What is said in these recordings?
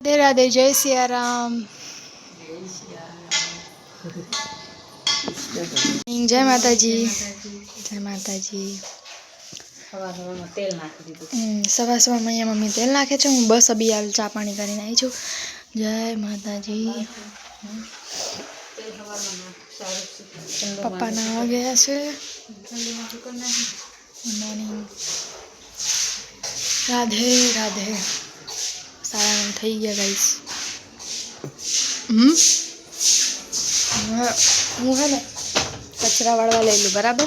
રાધે રાધે, જય સિયારામ, જય માતાજી, જય માતાજી. સવાર સવારમાં અહીંયા મમ્મી તેલ નાખે છે. હું બસ અબી હાલ ચા પાણી કરીને આવી છું. જય માતાજી. પપ્પા નાવા ગયા છે. Good morning. રાધે રાધે. સારા થઈ ગયા ગાઈસ. હું હે ને કચરા વાળવા લઈ લઉં, બરાબર?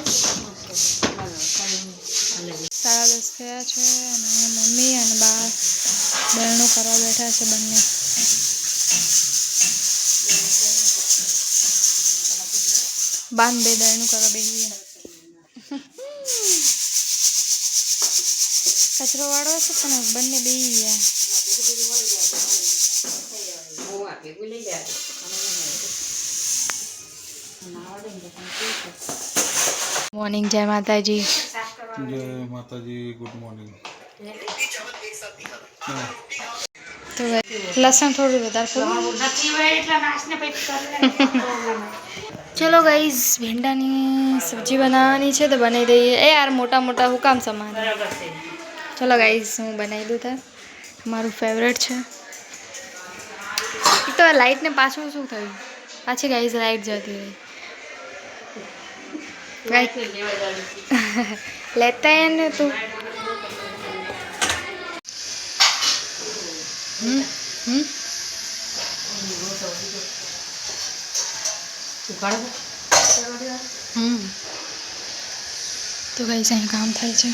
10:30 થયા છે અને મમ્મી અને બા દળનું કરવા બેઠા છે બંને. બાન બે દળનું કરવા બેસી ગયા. કચરો વાળો છે પણ બંને બેસી ગયા. મોર્નિંગ. જય માતાજી. જય માતાજી. Good morning. તો લસણ થોડું વધારે ચલો ગાઈઝ, ભીંડાની સબ્જી બનાવવાની છે તો બનાવી દઈએ. એ યાર મોટા મોટા હું કામ સમાન. ચલો ગાઈઝ, હું બનાવી દઉં તાર. મારું ફેવરેટ છે. એક તો લાઇટને પાછું શું થયું, પાછી ગાઈઝ લાઇટ જતી રહી. લેતા હે ને તું. તો ગાઈઝ અહીં કામ થાય છે.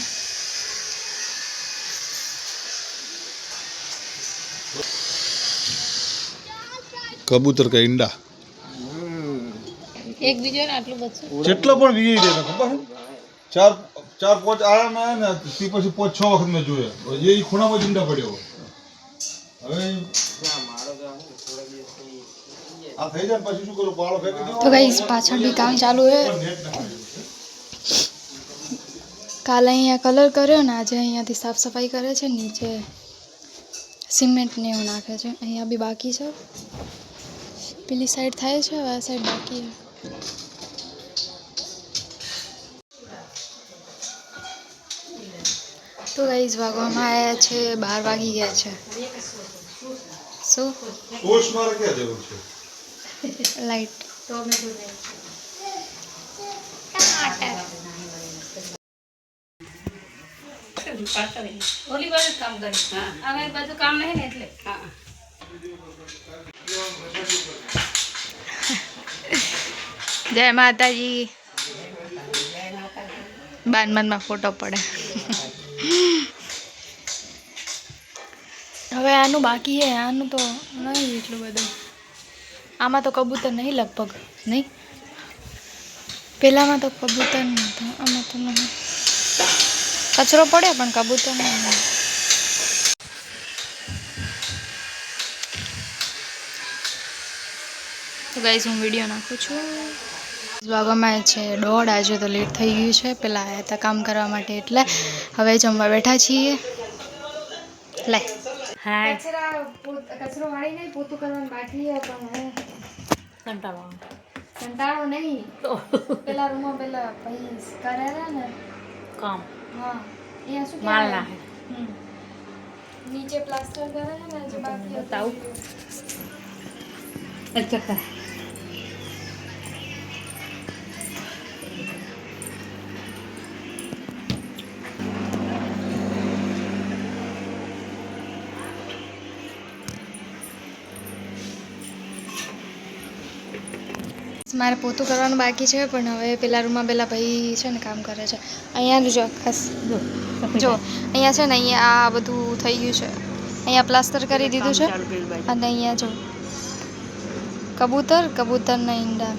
કબૂતર કે ઈંડા એક બીજો ને આટલું બધું જેટલો પણ વીઈ દે ખબર ચાર પાંચ આરામ આવે ને તે પછી 5-6 વખત મેં જોયા. એ ખૂણામાં જ ઈંડા પડ્યો. હવે આ થઈ જાય પછી શું કરું, પાળો ફેંકી દો. તો ગાઈઝ પાછળ બી કામ ચાલુ છે. કાલે અહીંયા કલર કર્યો ને આજે અહીંયાથી સાફ સફાઈ કરે છે. નીચે સિમેન્ટ ને એવું નાખે છે. અહીંયા બી બાકી છે. પેલી સાઈડ થાય છે, આ સાઈડ બાકી છે. તો ગાઈઝ વાગવામાં આવ્યા છે 12 વાગી ગયા છે. શું પોસ્ટ મારે ક્યાં જવું છે? લાઈટ ઓલી બાજુ કામ કરી. આ બાજુ કામ નહીં ને એટલે. જય માતાજી. બાનમાં ફોટો પડે. હવે આનું બાકી છે. આનું તો નહીં એટલું બધું. આમાં તો કબૂતર નહીં લગભગ, નહીં. પેલામાં તો કબૂતર નહોતું, આમાં તો નહીં. કચરો પડે પણ કબૂતર નહીં. તો ગાઈઝ હું વિડીયો નાખું છું. વાગવામાં છે 1:30. આજે તો લેટ થઈ ગયું છે. પહેલાં આવ્યા હતા કામ કરવા માટે એટલે હવે જમવા બેઠા છીએ. લે કચરો વાળી નહીં, પોતું કરવાનું બાકી છે પણ કંટાળો નહીં. પેલા રૂમમાં પેલા પૈસ કરેલા ને કામ. હા, અહીંયા શું માલ કહેવાય? નાખે. નીચે પ્લાસ્ટર કરેલા ને જે બાકી બતાવું. હતું. મારે પોતું કરવાનું બાકી છે પણ હવે પેલા રૂમમાં પેલા ભાઈ છે ને કામ કરે છે. અહીંયા જો ખાસ જો અહીંયા છે ને અહીંયા આ બધું થઈ ગયું છે. અહીંયા પ્લાસ્ટર કરી દીધું છે અને અહીંયા જો કબૂતરના ઈંડા.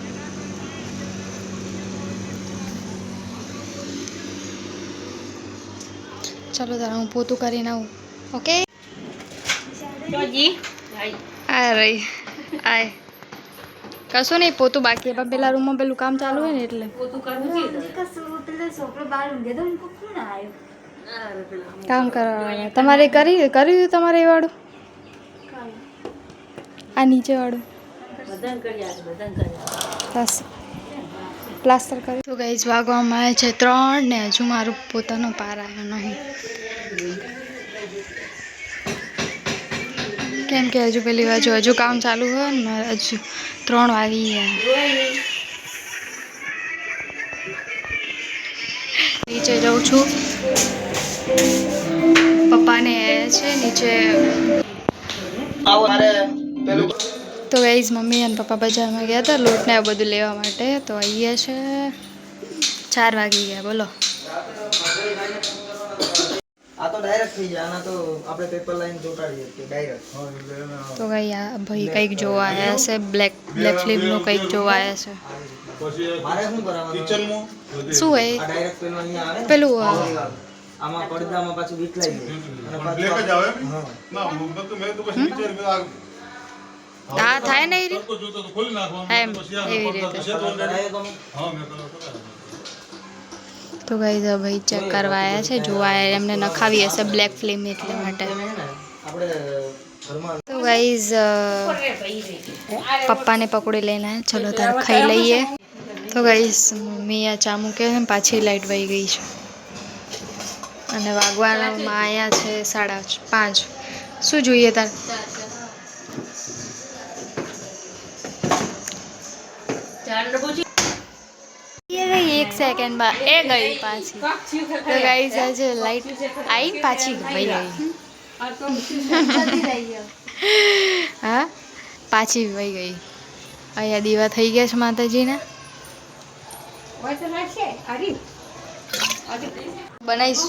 ચલો તારે હું પોતું કરીને આવું. ઓકે આ રહી આય. કશું નહીં, પોતું બાકી પણ પેલા રૂમમાં પેલું કામ ચાલુ હોય ને એટલે કામ કરવા. તમારે કર્યું તમારે એ વાળું આ નીચે વાળું પ્લાસ્ટર કરી તો ગાઈઝ વાગવામાં આવે છે 3 ને હજુ મારું પોતાનો પાર આવ્યો નહીં કેમ કે હજુ પેલી બાજુ હજુ કામ ચાલુ હોય ને મારે હજુ 3 વાગી ગયા નીચે જાઉં છું પપ્પાને છે નીચે તો ગાઈઝ મમ્મી અને પપ્પા બજારમાં ગયા હતા લોટ ને આ બધું લેવા માટે તો અહીંયા છે 4 વાગી ગયા બોલો આ તો ડાયરેક્ટ થઈ જાય આના તો આપણે પેપર લાઈન ચોટાડીએ કે ડાયરેક્ટ તો ભાઈ આ ભાઈ કંઈક જોવા આવ્યા છે બ્લેક ફિલ્મનું કંઈક જોવા આવ્યા છે મારે શું કરાવવાનું કિચનમાં શું હોય આ ડાયરેક્ટ પેલું અહીંયા આવે ને પેલું આમાં પડદામાં પાછું વિટલાઈ જાય અને બ્લેક જ આવે હા ના મેં તો પછી વિચાર આ થાય ને એ રીતે તો જોતો તો ખોલી નાખવાનું એમ પછી આ એવી રીતે કલર કરાયો તમે હા મેં કલર કરાવ્યો તો ગાઈઝ ભાઈ ચેક કરવા આવ્યા છે જોવા આવ્યા એમને નખાવી હશે બ્લેક ફિલ્મ એટલે માટે આપણે ઘરમાં તો ગાઈઝ પપ્પાને પકોડી લઈને આવ્યા ચલો તાર ખાઈ લઈએ તો ગાઈઝ મમ્મી આ ચા મૂકે છે પાછી લાઈટ વહી ગઈ છે અને વાગવામાં આવ્યા છે 5:30 શું જોઈએ તાર ये गई 1 सेकंड बाद ए गई पाछी तो गाइस आज लाइट आई पाछी गई हाँ पाछी वही गई અહીંયા દીવા થઈ ગયા છે માતાજીને બનાવીશ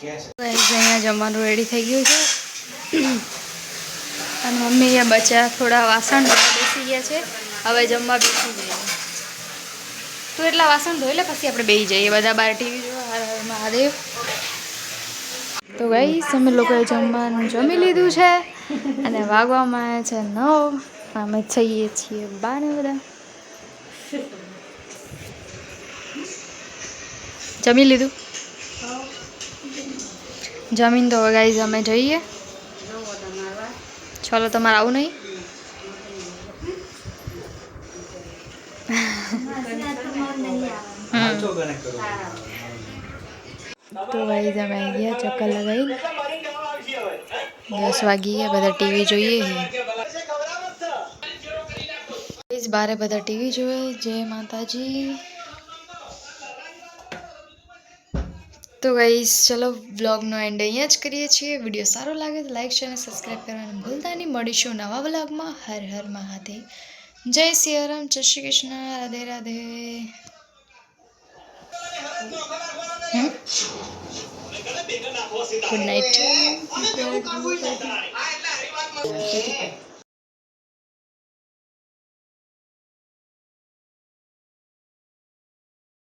અહીંયા જમવાનું રેડી થઈ ગયું છે અને મમ્મી અહીંયા બચ્યા થોડા વાસણ ધોવા બેસી ગયા છે હવે જમવા બેસી જઈએ તું એટલા વાસણ ધોઈ લે પછી આપણે બેસી જઈએ બધા બહાર ટીવી જોવા હર હર મહાદેવ તો ગાઈસ અમે લોકોએ જમવાનું જમી લીધું છે અને વાગવામાં આવે છે 9 અમે થઈએ છીએ 12 બધા જમી લીધું જમીન તો ગાઈઝ અમે જઈએ ચલો તમારે આવું નહીં તો ગાઈઝ અમે આવી ગયા ચક્કર લગાવી 10 વાગી ગયા બધા ટીવી જોઈએ ગાઈઝ બારે બધા ટીવી જોવે જય માતાજી તો ગાઈસ ચલો વ્લોગનો એન્ડ અહીંયા જ કરીએ છીએ વિડીયો સારો લાગે તો લાઈક શેર અને સબસ્ક્રાઈબ કરવાનું ભૂલતા નહીં મળીશું નવા વ્લોગમાં હર હર મહાદેવ જય સિયારામ જય શ્રી કૃષ્ણ રાધે રાધે ગુડ નાઇટ